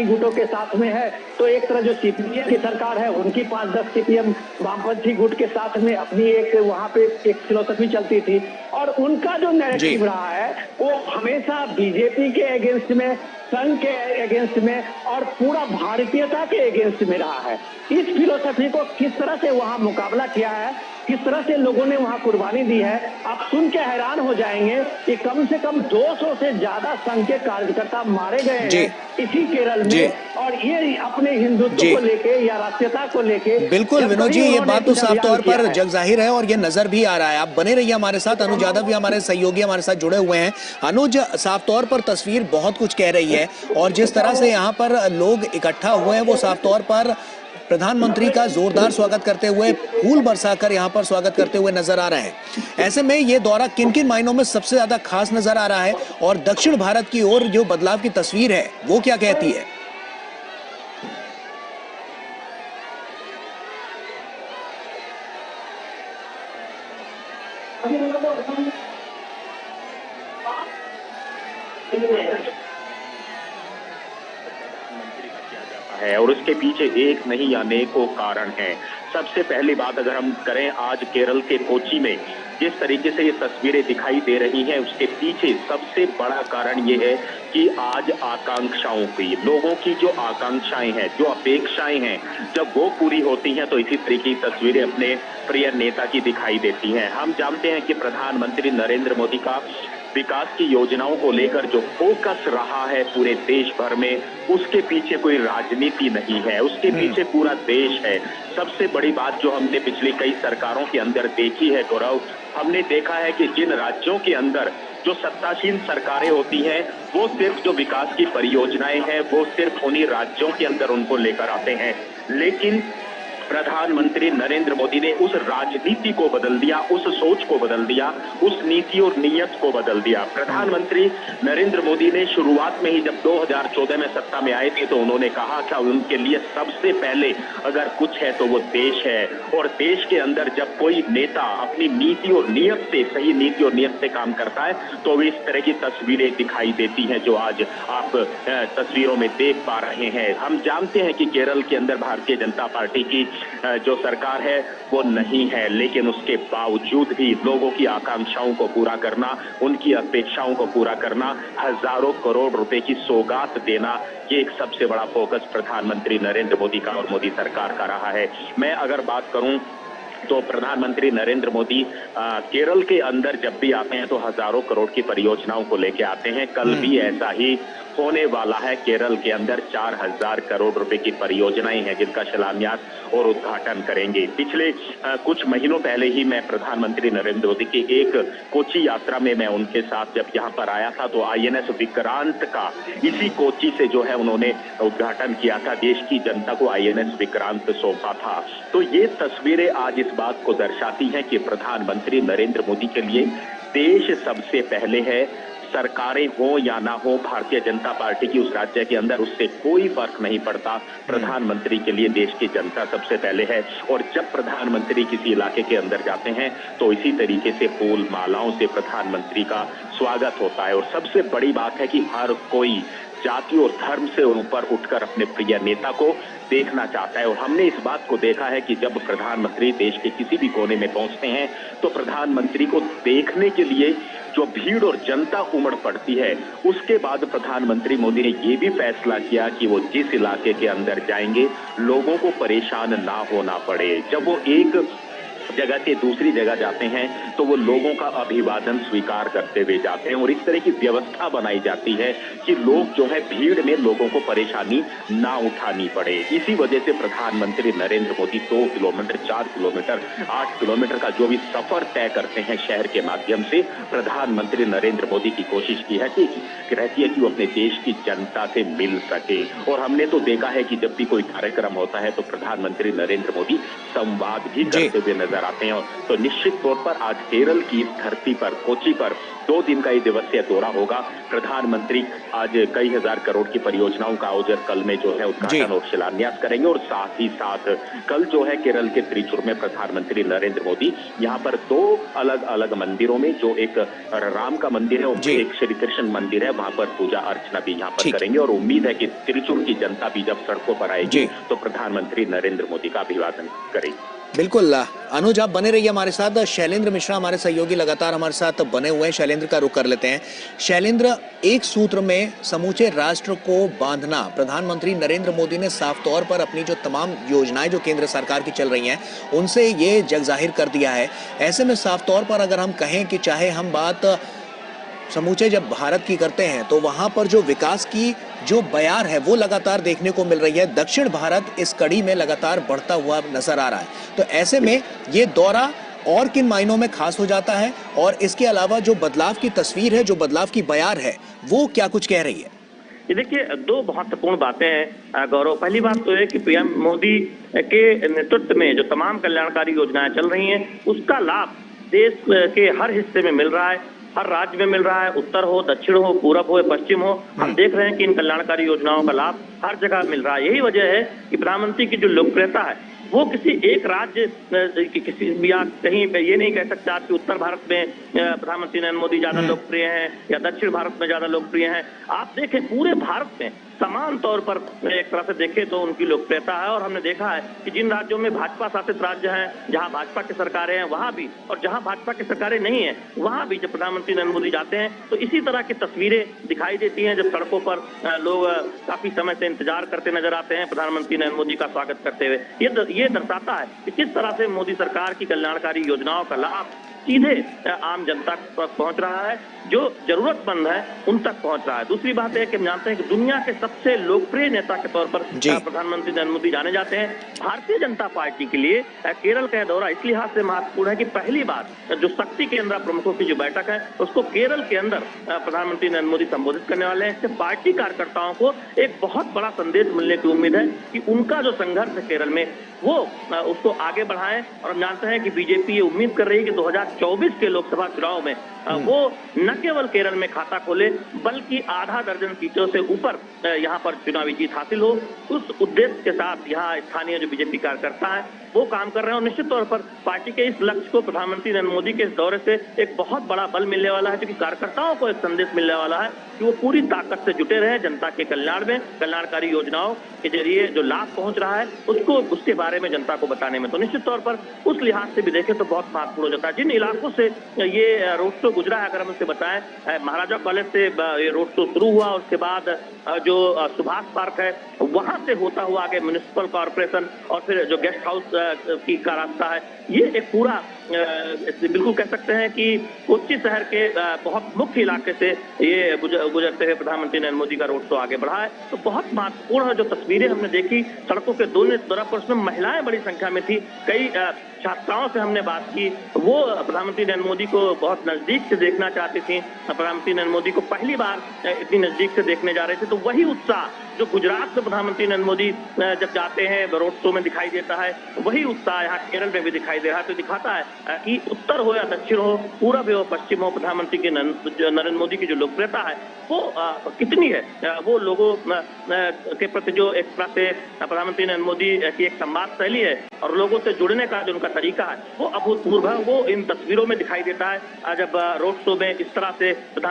गुटों के साथ में है, तो एक तरह जो सीपीएम की सरकार है उनकी 5-10 सीपीएम वामपंथी गुट के साथ में अपनी एक वहां पे एक फिलोसफी चलती थी, और उनका जो नैरेटिव रहा है वो हमेशा बीजेपी के अगेंस्ट में, संघ के अगेंस्ट में और पूरा भारतीयता के अगेंस्ट में रहा है। इस फिलोसफी को किस तरह से वहां मुकाबला किया है, किस तरह से लोगों ने वहां कुर्बानी दी है, आप सुन के हैरान हो जाएंगे कि कम से कम 200 से ज्यादा संघ के कार्यकर्ता मारे गए हैं इसी केरल में, और ये अपने हिंदुत्व को लेके या राष्ट्रीयता को लेके। बिल्कुल विनोद जी, ये बात तो साफ तौर पर जग जाहिर है और ये नजर भी आ रहा है। आप बने रहिए हमारे साथ। अनुज यादव भी हमारे सहयोगी हमारे साथ जुड़े हुए हैं। अनुज, साफ तौर पर तस्वीर बहुत कुछ कह रही है, और जिस तरह से यहाँ पर लोग इकट्ठा हुए हैं वो साफ तौर पर प्रधानमंत्री का जोरदार स्वागत करते हुए, फूल बरसाकर यहाँ पर स्वागत करते हुए नजर आ रहे हैं। ऐसे में ये दौरा किन किन मायनों में सबसे ज्यादा खास नजर आ रहा है, और दक्षिण भारत की ओर जो बदलाव की तस्वीर है वो क्या कहती है? है और उसके पीछे एक नहीं अनेकों कारण हैं। सबसे पहली बात अगर हम करें, आज केरल के कोच्चि में जिस तरीके से ये तस्वीरें दिखाई दे रही हैं, उसके पीछे सबसे बड़ा कारण ये है कि आज आकांक्षाओं की, लोगों की जो आकांक्षाएं हैं, जो अपेक्षाएं हैं, जब वो पूरी होती हैं तो इसी तरीके की तस्वीरें अपने प्रिय नेता की दिखाई देती हैं। हम जानते हैं कि प्रधानमंत्री नरेंद्र मोदी का विकास की योजनाओं को लेकर जो फोकस रहा है पूरे देश भर में, उसके पीछे कोई राजनीति नहीं है, उसके पीछे पूरा देश है। सबसे बड़ी बात जो हमने पिछली कई सरकारों के अंदर देखी है गौरव, हमने देखा है कि जिन राज्यों के अंदर जो सत्तासीन सरकारें होती हैं, वो सिर्फ जो विकास की परियोजनाएं हैं वो सिर्फ उन्हीं राज्यों के अंदर उनको लेकर आते हैं। लेकिन प्रधानमंत्री नरेंद्र मोदी ने उस राजनीति को बदल दिया, उस सोच को बदल दिया, उस नीति और नीयत को बदल दिया। प्रधानमंत्री नरेंद्र मोदी ने शुरुआत में ही जब 2014 में सत्ता में आए थे तो उन्होंने कहा था उनके लिए सबसे पहले अगर कुछ है तो वो देश है, और देश के अंदर जब कोई नेता अपनी नीति और नीयत से, सही नीति और नीयत से काम करता है तो इस तरह की तस्वीरें दिखाई देती हैं जो आज आप तस्वीरों में देख पा रहे हैं। हम जानते हैं कि केरल के अंदर भारतीय जनता पार्टी की जो सरकार है वो नहीं है, लेकिन उसके बावजूद भी लोगों की आकांक्षाओं को पूरा करना, उनकी अपेक्षाओं को पूरा करना, हजारों करोड़ रुपए की सौगात देना, ये एक सबसे बड़ा फोकस प्रधानमंत्री नरेंद्र मोदी का और मोदी सरकार का रहा है। मैं अगर बात करूं तो प्रधानमंत्री नरेंद्र मोदी केरल के अंदर जब भी आते हैं तो हजारों करोड़ की परियोजनाओं को लेके आते हैं। कल भी ऐसा ही होने वाला है। केरल के अंदर 4000 करोड़ रुपए की परियोजनाएं हैं जिनका शिलान्यास और उद्घाटन करेंगे। पिछले कुछ महीनों पहले ही मैं प्रधानमंत्री नरेंद्र मोदी की एक कोच्चि यात्रा में मैं उनके साथ जब यहाँ पर आया था तो आईएनएस विक्रांत का इसी कोच्चि से जो है उन्होंने उद्घाटन किया था, देश की जनता को आईएनएस विक्रांत सौंपा था। तो ये तस्वीरें आज इस बात को दर्शाती हैं कि प्रधानमंत्री नरेंद्र मोदी के लिए देश सबसे पहले है। सरकारें हो या ना हो, भारतीय जनता पार्टी की उस राज्य के अंदर उससे कोई फर्क नहीं पड़ता। प्रधानमंत्री के लिए देश की जनता सबसे पहले है, और जब प्रधानमंत्री किसी इलाके के अंदर जाते हैं तो इसी तरीके से फूल मालाओं से प्रधानमंत्री का स्वागत होता है। और सबसे बड़ी बात है कि हर कोई जाति और धर्म से ऊपर उठकर अपने प्रिय नेता को देखना चाहता है। और हमने इस बात को देखा है कि जब प्रधानमंत्री देश के किसी भी कोने में पहुंचते हैं तो प्रधानमंत्री को देखने के लिए जो भीड़ और जनता उमड़ पड़ती है, उसके बाद प्रधानमंत्री मोदी ने ये भी फैसला किया कि वो जिस इलाके के अंदर जाएंगे लोगों को परेशान ना होना पड़े। जब वो एक जगह से दूसरी जगह जाते हैं तो वो लोगों का अभिवादन स्वीकार करते हुए जाते हैं, और इस तरह की व्यवस्था बनाई जाती है कि लोग जो है भीड़ में लोगों को परेशानी ना उठानी पड़े। इसी वजह से प्रधानमंत्री Narendra Modi 2 kilometre, 4 kilometre, 8 kilometre का जो भी सफर तय करते हैं शहर के माध्यम से, प्रधानमंत्री नरेंद्र मोदी की कोशिश की है कि रहती है कि वो अपने देश की जनता से मिल सके। और हमने तो देखा है कि जब भी कोई कार्यक्रम होता है तो प्रधानमंत्री नरेंद्र मोदी संवाद भी करते हुए नजर नजर आते हैं। तो निश्चित तौर पर आज केरल की इस धरती पर, कोची पर 2 दिन का ये दिवसीय दौरा होगा। प्रधानमंत्री आज कई हजार करोड़ की परियोजनाओं का आयोजन कल में जो है उद्घाटन और शिलान्यास करेंगे, और साथ ही साथ कल जो है केरल के त्रिचुर में प्रधानमंत्री नरेंद्र मोदी यहाँ पर 2 अलग अलग मंदिरों में, जो एक राम का मंदिर है और एक श्री कृष्ण मंदिर है, वहां पर पूजा अर्चना भी यहाँ पर करेंगे। और उम्मीद है कि त्रिचुर की जनता भी जब सड़कों पर आएगी तो प्रधानमंत्री नरेंद्र मोदी का अभिवादन करेगी। बिल्कुल अनुज, आप बने रहिए हमारे साथ। शैलेंद्र मिश्रा हमारे सहयोगी लगातार हमारे साथ बने हुए हैं। शैलेंद्र का रुख कर लेते हैं। शैलेंद्र, एक सूत्र में समूचे राष्ट्र को बांधना, प्रधानमंत्री नरेंद्र मोदी ने साफ तौर पर अपनी जो तमाम योजनाएं जो केंद्र सरकार की चल रही हैं उनसे ये जग जाहिर कर दिया है। ऐसे में साफ तौर पर अगर हम कहें कि चाहे हम बात समूचे जब भारत की करते हैं तो वहां पर जो विकास की जो बयार है वो लगातार देखने को मिल रही है। दक्षिण भारत इस कड़ी में लगातार बढ़ता हुआ नजर आ रहा है। तो ऐसे में ये दौरा और किन मायनों में खास हो जाता है, और इसके अलावा जो बदलाव की तस्वीर है, जो बदलाव की बयार है, वो क्या कुछ कह रही है? ये देखिए, 2 महत्वपूर्ण बातें हैं गौरव। पहली बात तो है कि पीएम मोदी के नेतृत्व में जो तमाम कल्याणकारी योजनाएं चल रही हैं उसका लाभ देश के हर हिस्से में मिल रहा है, हर राज्य में मिल रहा है। उत्तर हो, दक्षिण हो, पूरब हो, पश्चिम हो, हम देख रहे हैं कि इन कल्याणकारी योजनाओं का लाभ हर जगह मिल रहा है। यही वजह है कि प्रधानमंत्री की जो लोकप्रियता है वो किसी एक राज्य किसी या कहीं पे ये नहीं कह सकते आप कि उत्तर भारत में प्रधानमंत्री नरेंद्र मोदी ज्यादा लोकप्रिय हैं या दक्षिण भारत में ज्यादा लोकप्रिय हैं। आप देखें पूरे भारत में समान तौर पर एक तरह से देखें तो उनकी लोकप्रियता है। और हमने देखा है कि जिन राज्यों में भाजपा शासित राज्य हैं, जहां भाजपा की सरकारें हैं वहां भी, और जहां भाजपा की सरकारें नहीं है वहां भी जब प्रधानमंत्री नरेंद्र मोदी जाते हैं तो इसी तरह की तस्वीरें दिखाई देती हैं। जब सड़कों पर लोग काफी समय से इंतजार करते नजर आते हैं प्रधानमंत्री नरेंद्र मोदी का स्वागत करते हुए, ये दर्शाता है कि किस तरह से मोदी सरकार की कल्याणकारी योजनाओं का लाभ सीधे आम जनता तक पहुंच रहा है, जो जरूरतमंद है उन तक पहुंच रहा है। दूसरी बात है कि हम जानते हैं कि दुनिया के सबसे लोकप्रिय नेता के तौर पर प्रधानमंत्री नरेंद्र मोदी जाने जाते हैं। भारतीय जनता पार्टी के लिए केरल का दौरा इस लिहाज से महत्वपूर्ण है कि पहली बार जो शक्ति केंद्र प्रमुखों की जो बैठक है उसको केरल के अंदर प्रधानमंत्री नरेंद्र मोदी संबोधित करने वाले हैं। इससे पार्टी कार्यकर्ताओं को एक बहुत बड़ा संदेश मिलने की उम्मीद है कि उनका जो संघर्ष है केरल में वो उसको आगे बढ़ाएं। और हम जानते हैं कि बीजेपी ये उम्मीद कर रही है कि 2024 के लोकसभा चुनाव में वो न केवल केरल में खाता खोले बल्कि आधा दर्जन सीटों से ऊपर यहाँ पर चुनावी जीत हासिल हो। उस उद्देश्य के साथ यहाँ स्थानीय जो बीजेपी कार्यकर्ता है वो काम कर रहे हैं। और निश्चित तौर पर पार्टी के इस लक्ष्य को प्रधानमंत्री नरेंद्र मोदी के इस दौरे से एक बहुत बड़ा बल मिलने वाला है, क्योंकि कार्यकर्ताओं को एक संदेश मिलने वाला है कि वो पूरी ताकत से जुटे रहे जनता के कल्याण में, कल्याणकारी योजनाओं के जरिए जो लाभ पहुंच रहा है उसको उसके बारे में जनता को बताने में। तो निश्चित तौर पर उस लिहाज से भी देखें तो बहुत महत्वपूर्ण हो जाता है। जिन इलाकों से ये रोड शो गुजरा है, अगर हम उसे बताएं, महाराजा कॉलेज से ये रोड शो शुरू हुआ, उसके बाद जो सुभाष पार्क है वहां से होता हुआ आगे म्युनिसिपल कॉर्पोरेशन और फिर जो गेस्ट हाउस की का रास्ता है, ये एक पूरा बिल्कुल कह सकते हैं कि कोच्चि शहर के बहुत मुख्य इलाके से ये गुजरते हुए प्रधानमंत्री नरेंद्र मोदी का रोड शो आगे बढ़ा है। तो बहुत महत्वपूर्ण है जो तस्वीरें हमने देखी सड़कों के दोनों तरफ, उसमें महिलाएं बड़ी संख्या में थी। कई छात्राओं से हमने बात की, वो प्रधानमंत्री नरेंद्र मोदी को बहुत नजदीक से देखना चाहती थी, प्रधानमंत्री नरेंद्र मोदी को पहली बार इतनी नजदीक से देखने जा रहे थे। तो वही उत्साह जो गुजरात में प्रधानमंत्री नरेंद्र मोदी जब जाते हैं रोड शो में दिखाई देता है, वही उत्साह यहाँ केरल में भी दिखाई दे रहा है। तो दिखाता है कि उत्तर हो या दक्षिण हो, पूरब हो पश्चिम हो, प्रधानमंत्री के नरेंद्र मोदी की जो लोकप्रियता है वो कितनी है, वो लोगों के प्रति जो एक तरह से प्रधानमंत्री नरेंद्र मोदी की एक संवाद शैली है और लोगों से जुड़ने का जो उनका तरीका है वो अभूतपूर्व है। वो इन तस्वीरों में दिखाई देता है जब रोड शो में इस तरह से प्रधानमंत्री